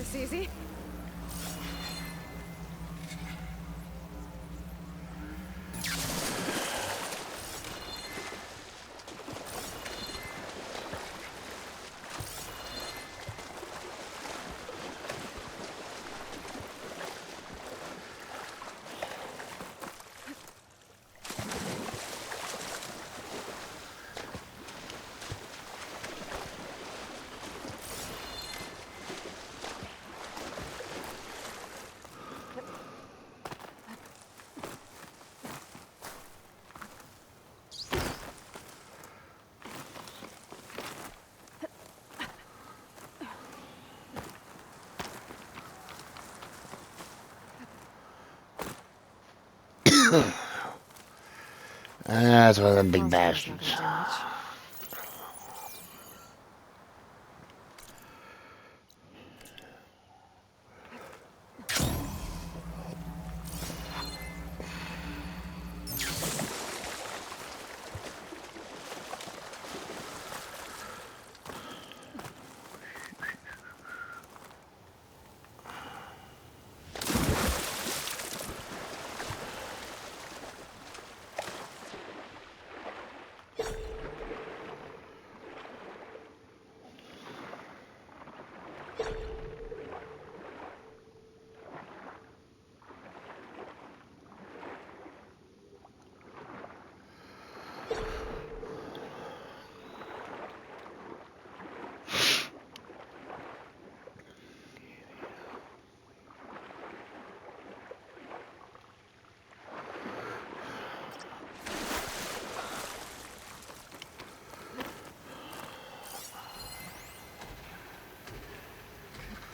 this easy. That's one of them big bastards.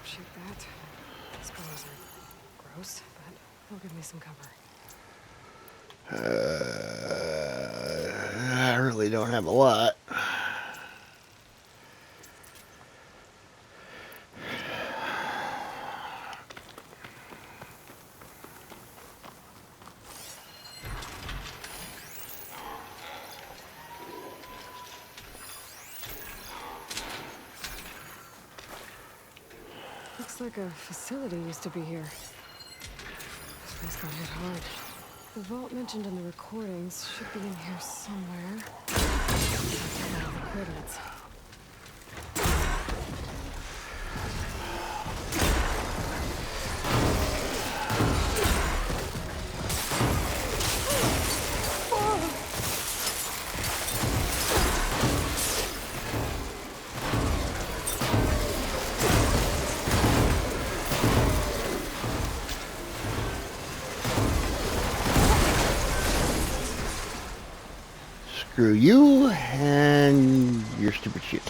Shoot that. Spores are gross, but they'll give me some cover. I really don't have a lot. Looks like a facility used to be here. This place got hit hard. The vault mentioned in the recordings should be in here somewhere. The credits. Screw you and your stupid shit.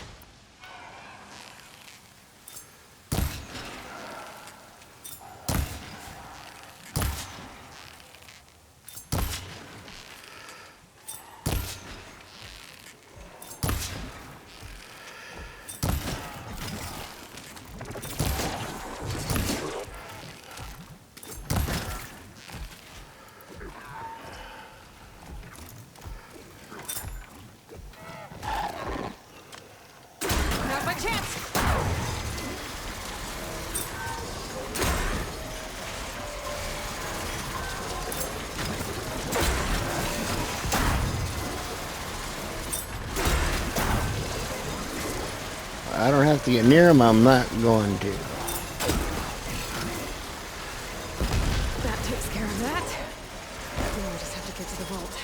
Now's my chance! I don't have to get near him, I'm not going to. That takes care of that. Now I just have to get to the vault.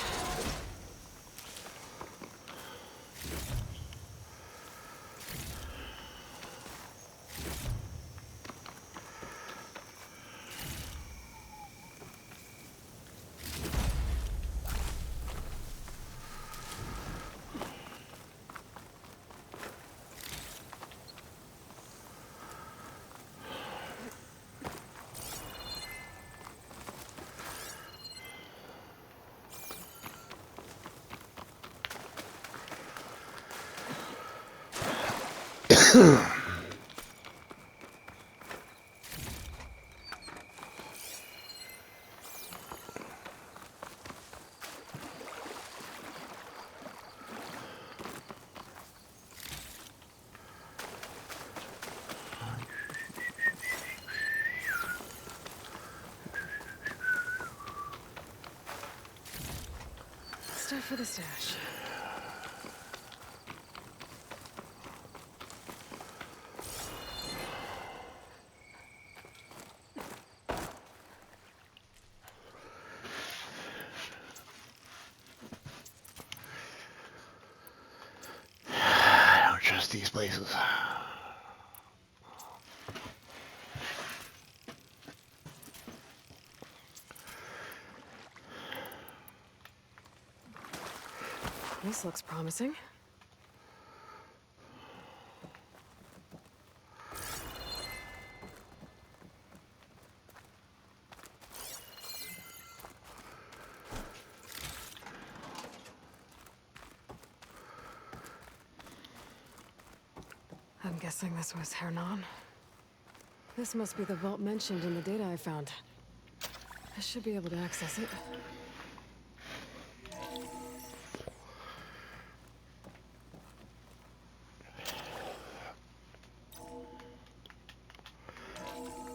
stuff for the stash. I don't trust these places. This looks promising. I'm guessing this was Hernan. This must be the vault mentioned in the data I found. I should be able to access it.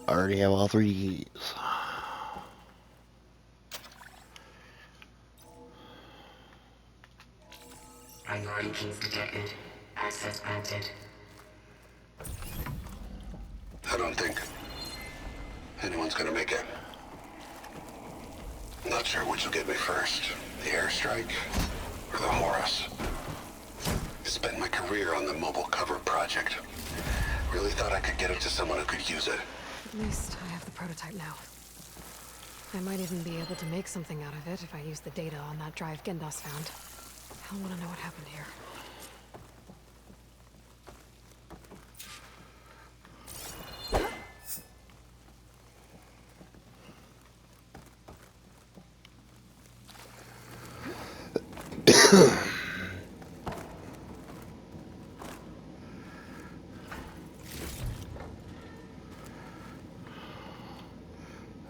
I already have all 3 keys. Priority keys detected. Access granted. I don't think anyone's gonna make it. Not sure which will get me first, the airstrike or the Horus. Spent my career on the mobile cover project. Really thought I could get it to someone who could use it. At least I have the prototype now. I might even be able to make something out of it if I use the data on that drive Gendas found. I'll want to know what happened here.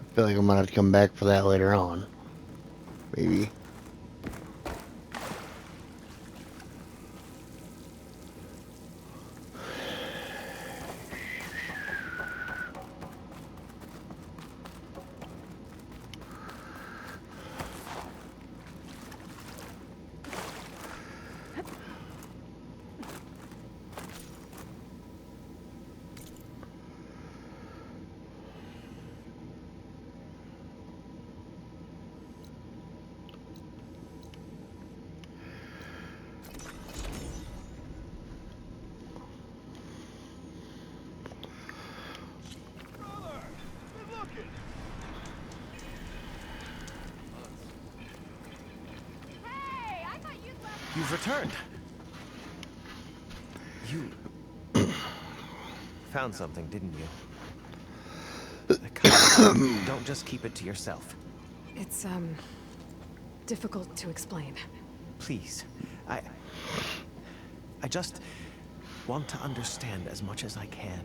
I feel like I'm gonna have to come back for that later on. Maybe. You've returned. You found something, didn't you? Don't just keep it to yourself. It's, difficult to explain. Please. I just want to understand as much as I can.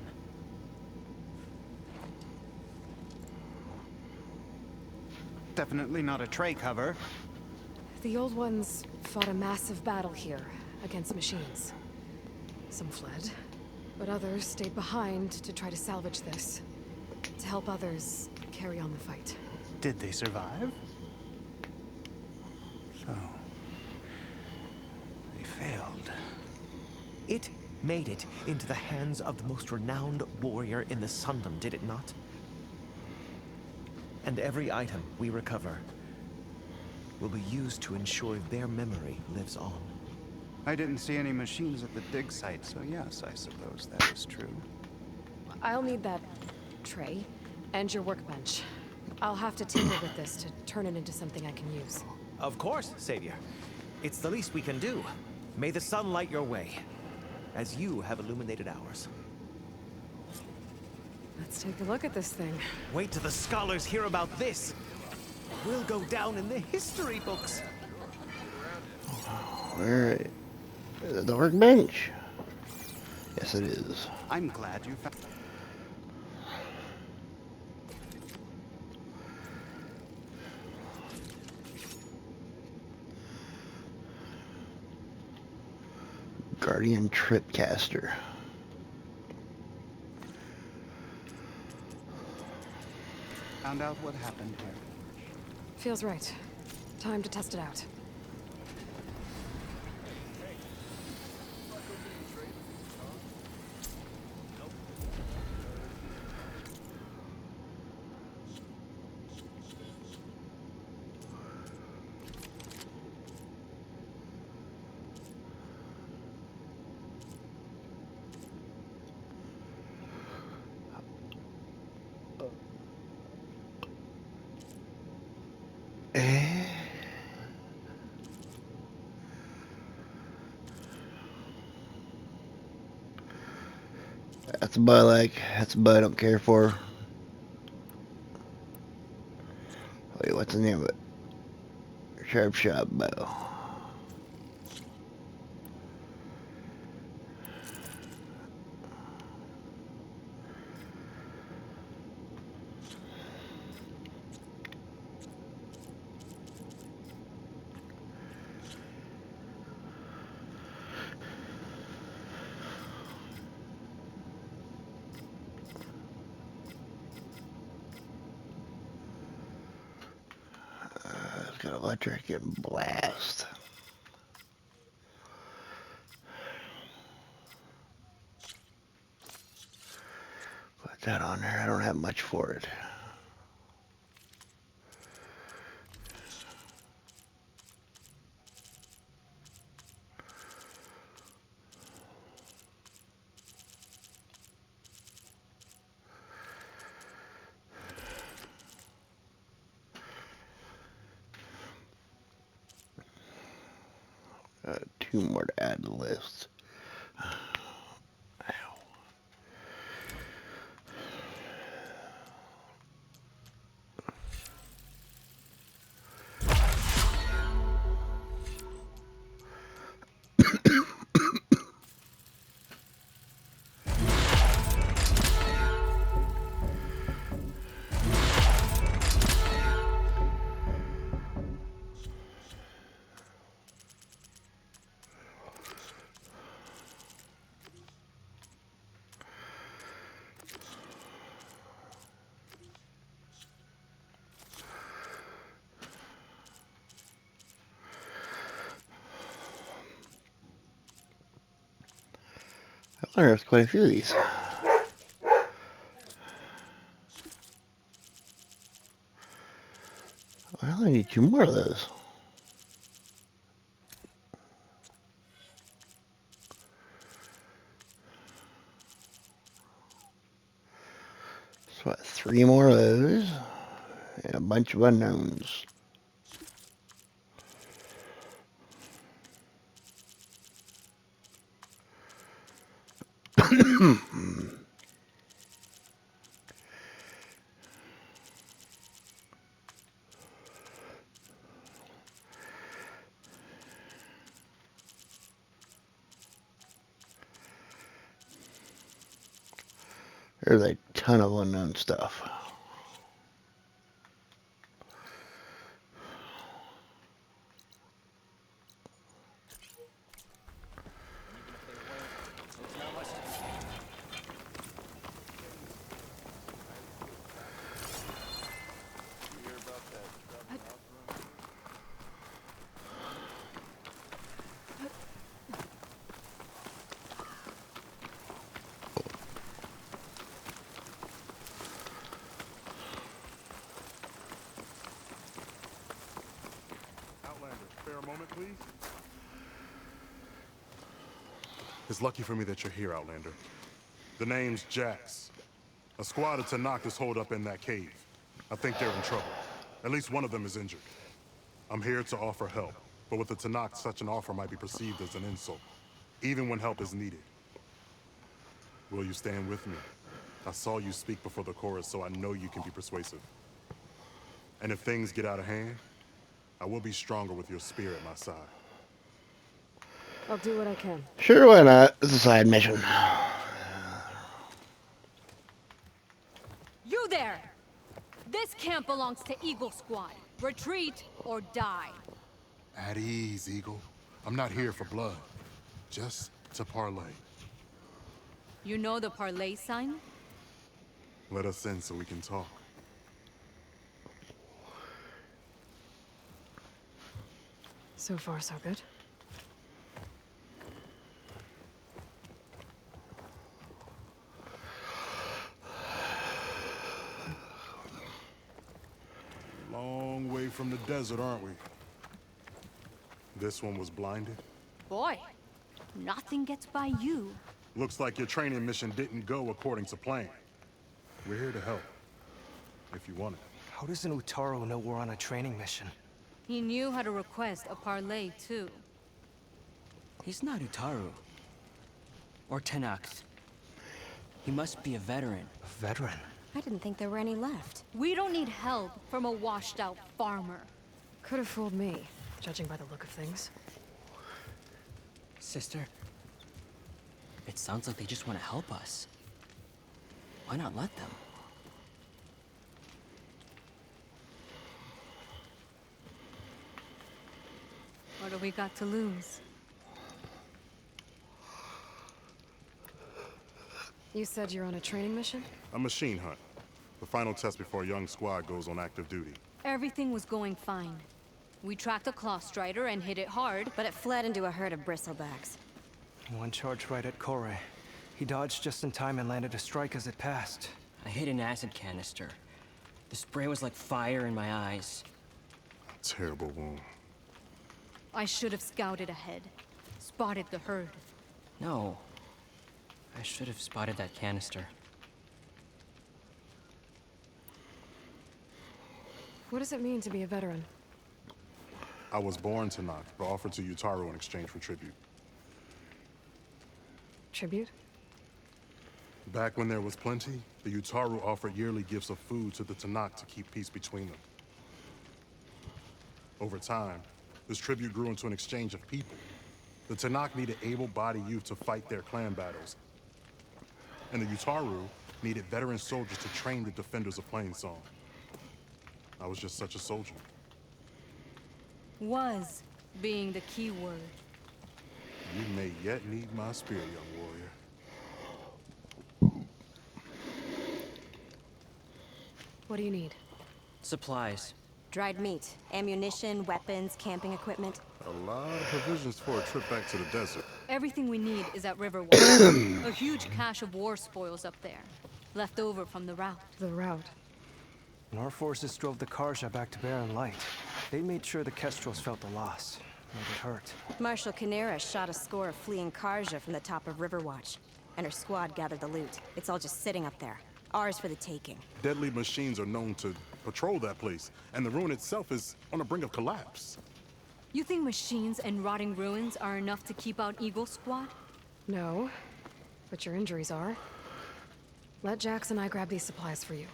Definitely not a tray cover. The old ones fought a massive battle here against machines. Some fled, but others stayed behind to try to salvage this. To help others carry on the fight. Did they survive? So... they failed. It made it into the hands of the most renowned warrior in the Sundom, did it not? And every item we recover will be used to ensure their memory lives on. I didn't see any machines at the dig site, so yes, I suppose that is true. I'll need that tray and your workbench. I'll have to tinker with this to turn it into something I can use. Of course, Savior. It's the least we can do. May the sun light your way, as you have illuminated ours. Let's take a look at this thing. Wait till the scholars hear about this. We'll go down in the history books. Where is the workbench? Yes, it is. I'm glad you found... Guardian Tripcaster. found out what happened here. Feels right. Time to test it out. That's a bow I like. That's a bow I don't care for. Wait, what's the name of it? Sharp shot bow. It's got electric and blast. Put that on there. I don't have much for it. Two more to add to the list. Ow. I wonder if there's quite a few of these. I only need two more of those. So what, three more of those and a bunch of unknowns. There's a ton of unknown stuff. Spare a moment, please? It's lucky for me that you're here, Outlander. The name's Jax. A squad of Tenakth is holed up in that cave. I think they're in trouble. At least one of them is injured. I'm here to offer help, but with the Tenakth, such an offer might be perceived as an insult, even when help is needed. Will you stand with me? I saw you speak before the chorus, so I know you can be persuasive. And if things get out of hand, I will be stronger with your spear at my side. I'll do what I can. Sure, why not? It's a side mission. You there! This camp belongs to Eagle Squad. Retreat or die. At ease, Eagle. I'm not here for blood. Just to parlay. You know the parlay sign? Let us in so we can talk. So far, so good. Long way from the desert, aren't we? This one was blinded? Boy, nothing gets by you. Looks like your training mission didn't go according to plan. We're here to help, if you want it. How does an Utaro know we're on a training mission? He knew how to request a parlay, too. He's not Utaru. Or Tenakth. He must be a veteran. A veteran? I didn't think there were any left. We don't need help from a washed-out farmer. Could have fooled me, judging by the look of things. Sister, it sounds like they just want to help us. Why not let them? What do we got to lose? You said you're on a training mission? A machine hunt. The final test before a young squad goes on active duty. Everything was going fine. We tracked a claw strider and hit it hard, But it fled into a herd of bristlebacks. One charge right at Corey. He dodged just in time and landed a strike as it passed. I hit an acid canister. The spray was like fire in my eyes. Terrible wound. I should have scouted ahead. Spotted the herd. No. I should have spotted that canister. What does it mean to be a veteran? I was born to knock, but offered to Yutaru in exchange for tribute. Tribute? Back when there was plenty, the Yutaru offered yearly gifts of food to the Tanakh to keep peace between them. Over time, this tribute grew into an exchange of people. The Tanakh needed able-bodied youth to fight their clan battles. And the Yutaru needed veteran soldiers to train the defenders of Plainsong. I was just such a soldier. Was being the key word. You may yet need my spear, young warrior. What do you need? Supplies. Dried meat, ammunition, weapons, camping equipment. A lot of provisions for a trip back to the desert. Everything we need is at Riverwatch. A huge cache of war spoils up there. Left over from the route. The route. When our forces drove the Karja back to Barren Light, they made sure the Kestrels felt the loss. Made it hurt. Marshal Canera shot a score of fleeing Karja from the top of Riverwatch, and her squad gathered the loot. It's all just sitting up there. Ours for the taking. Deadly machines are known to patrol that place, and the ruin itself is on the brink of collapse. You think machines and rotting ruins are enough to keep out Eagle Squad? No, but your injuries are. Let Jax and I grab these supplies for you.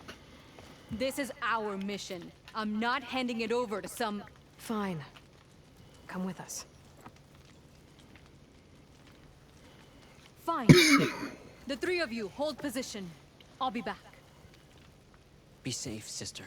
This is our mission. I'm not handing it over to some... Fine. Come with us. Fine. The three of you hold position. I'll be back. Be safe, sister.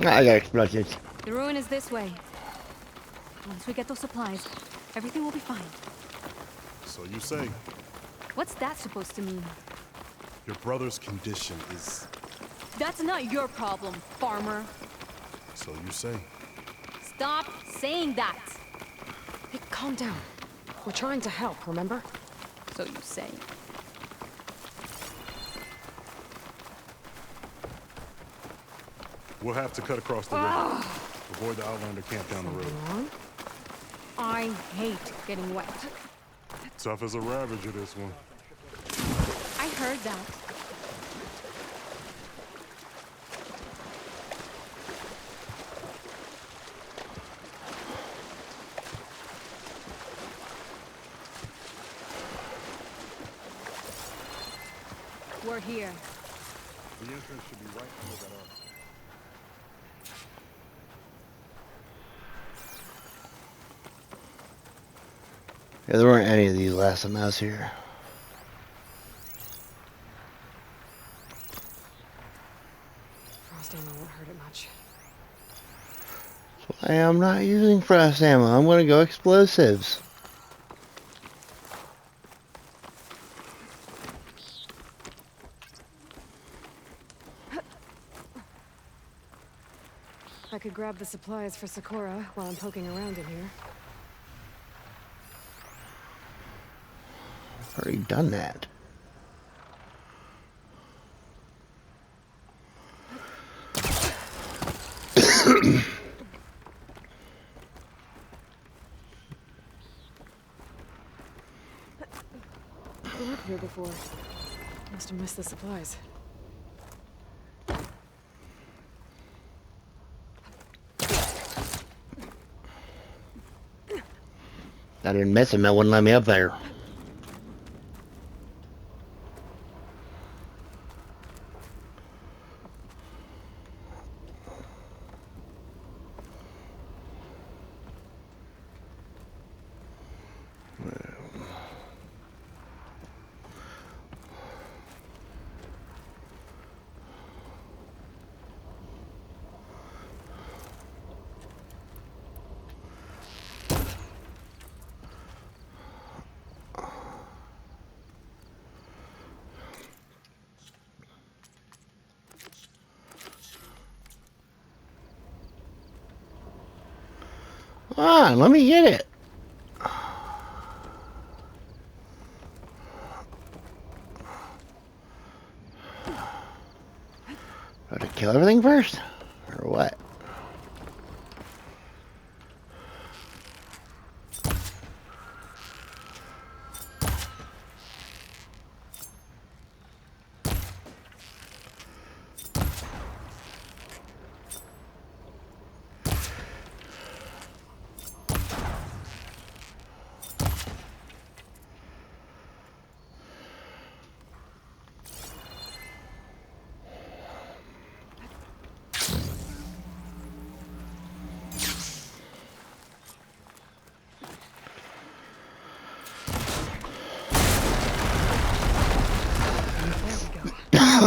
I got explosives. The ruin is this way. Once we get those supplies, everything will be fine. So you say. What's that supposed to mean? Your brother's condition is... That's not your problem, farmer. So you say. Stop saying that. Hey, calm down. We're trying to help, remember? So you say. We'll have to cut across the river. Avoid the Outlander camp down the road. Wrong? I hate getting wet. Tough as a ravager, this one. I heard that. We're here. The entrance should be right under that arch. Yeah, there weren't any of these last time I was here. Frost ammo won't hurt it much. I am not using frost ammo. I'm gonna go explosives. I could grab the supplies for Sakura while I'm poking around in here. I've already done that. been up here before. Must have missed the supplies. I didn't miss him. That wouldn't let me up there. Come on, let me get it. Got to kill everything first? Or what? I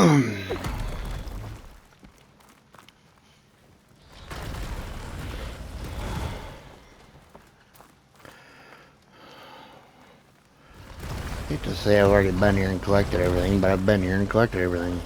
hate to say I've already been here and collected everything, but I've been here and collected everything.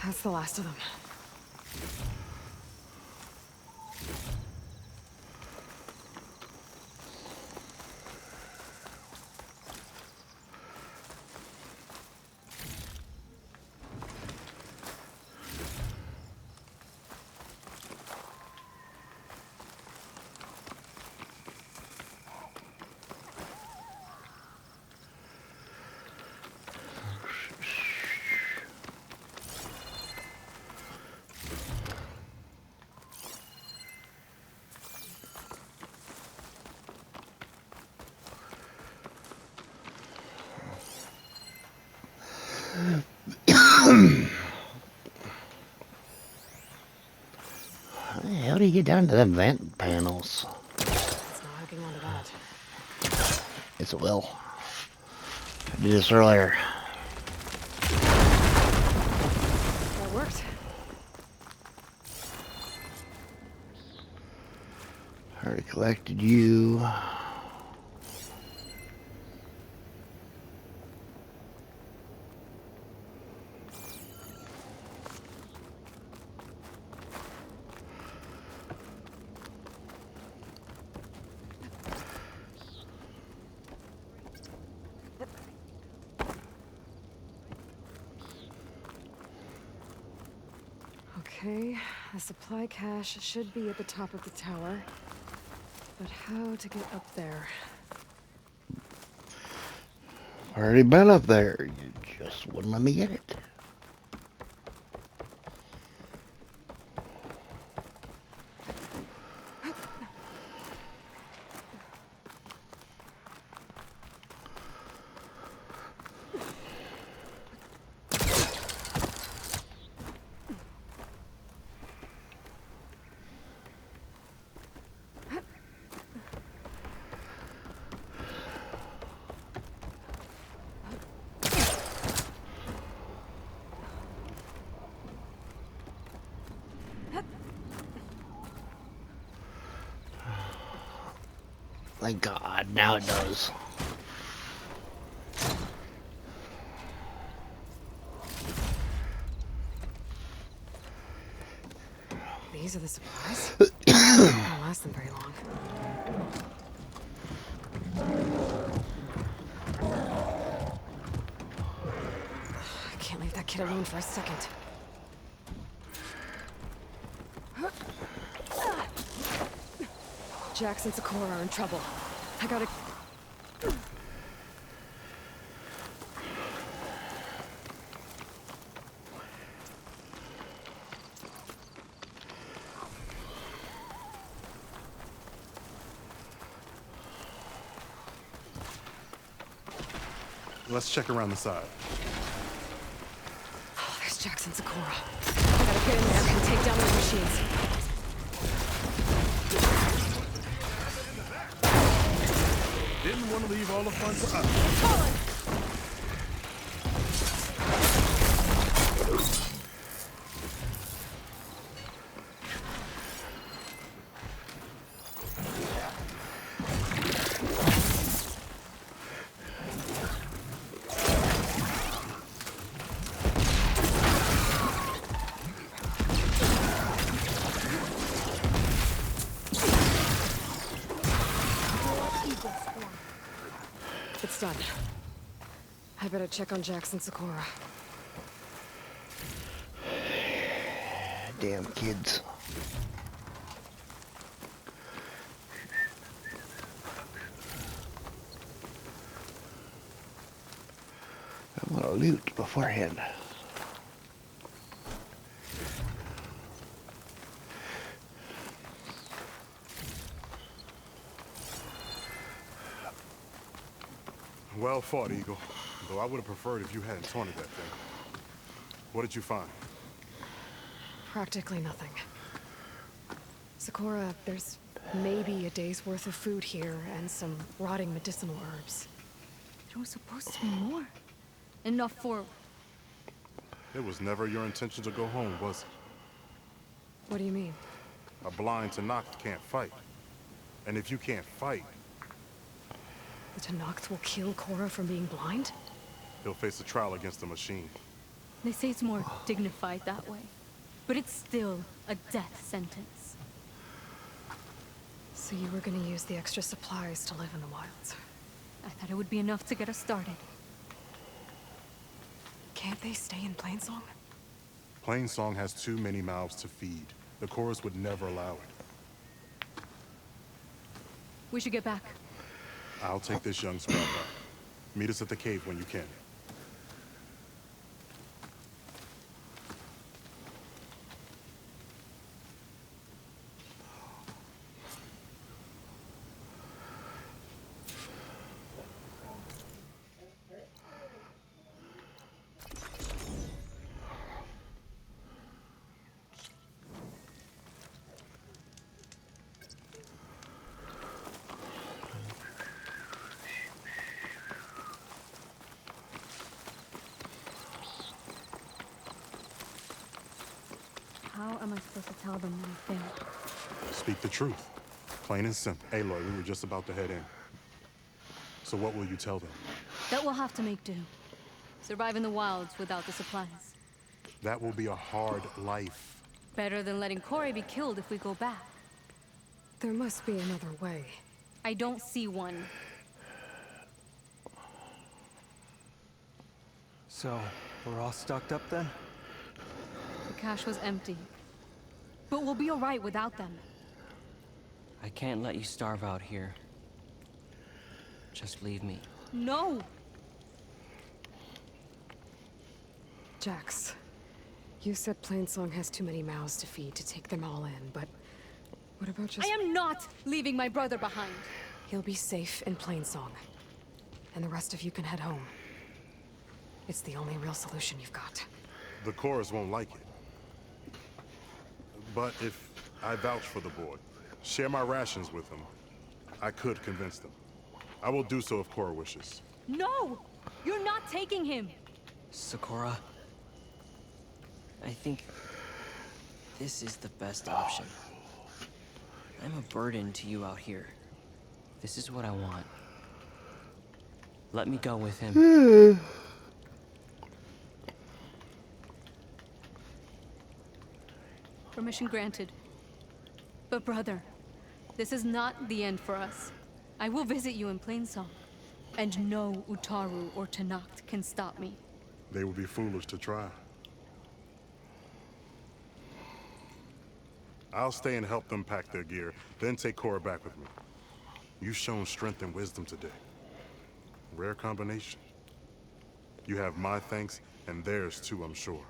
That's the last of them. How do you get down to the vent panels? It's not hooking onto that. Yes, it will. I did this earlier. That worked. I already collected you. Okay, the supply cache should be at the top of the tower. But how to get up there? Already been up there. You just wouldn't let me get it. Thank God, now it does. These are the supplies. Won't last them very long. I can't leave that kid alone for a second. Jax and Sakura are in trouble. I gotta... Let's check around the side. Oh, there's Jax and Sakura. I gotta get in there and take down those machines. Didn't want to leave all the fun to us. Colin! It's done. I better check on Jax and Sakura. Damn kids. I want to loot beforehand. Well fought, Eagle. Though I would have preferred if you hadn't taunted that thing. What did you find? Practically nothing. Sakura, there's maybe a day's worth of food here and some rotting medicinal herbs. There was supposed to be more. Enough for... It was never your intention to go home, was it? What do you mean? A blind Tenakth can't fight. And if you can't fight, The Tenakth will kill Korra from being blind? he'll face a trial against the machine. They say it's more dignified that way. But it's still a death sentence. So you were gonna use the extra supplies to live in the wilds? I thought it would be enough to get us started. Can't they stay in Plainsong? Plainsong has too many mouths to feed. The chorus would never allow it. We should get back. I'll take this young squad back. Meet us at the cave when you can. How am I supposed to tell them what I think? Speak the truth. Plain and simple. Aloy, we were just about to head in. So what will you tell them? That we'll have to make do. Survive in the wilds without the supplies. That will be a hard life. Better than letting Corey be killed if we go back. There must be another way. I don't see one. So, we're all stocked up then? The cache was empty. But we'll be alright without them. I can't let you starve out here. Just leave me. No! Jax, you said Plainsong has too many mouths to feed to take them all in, but what about just... I am not leaving my brother behind. He'll be safe in Plainsong, and the rest of you can head home. It's the only real solution you've got. The chorus won't like it. But if I vouch for the boy, share my rations with them, I could convince them. I will do so if Korra wishes. No! You're not taking him! Sakura, I think this is the best option. I'm a burden to you out here. This is what I want. Let me go with him. Permission granted. But brother, this is not the end for us. I will visit you in Plainsong. And no Utaru or Tenakt can stop me. They would be foolish to try. I'll stay and help them pack their gear, then take Cora back with me. You've shown strength and wisdom today. Rare combination. You have my thanks, and theirs too, I'm sure.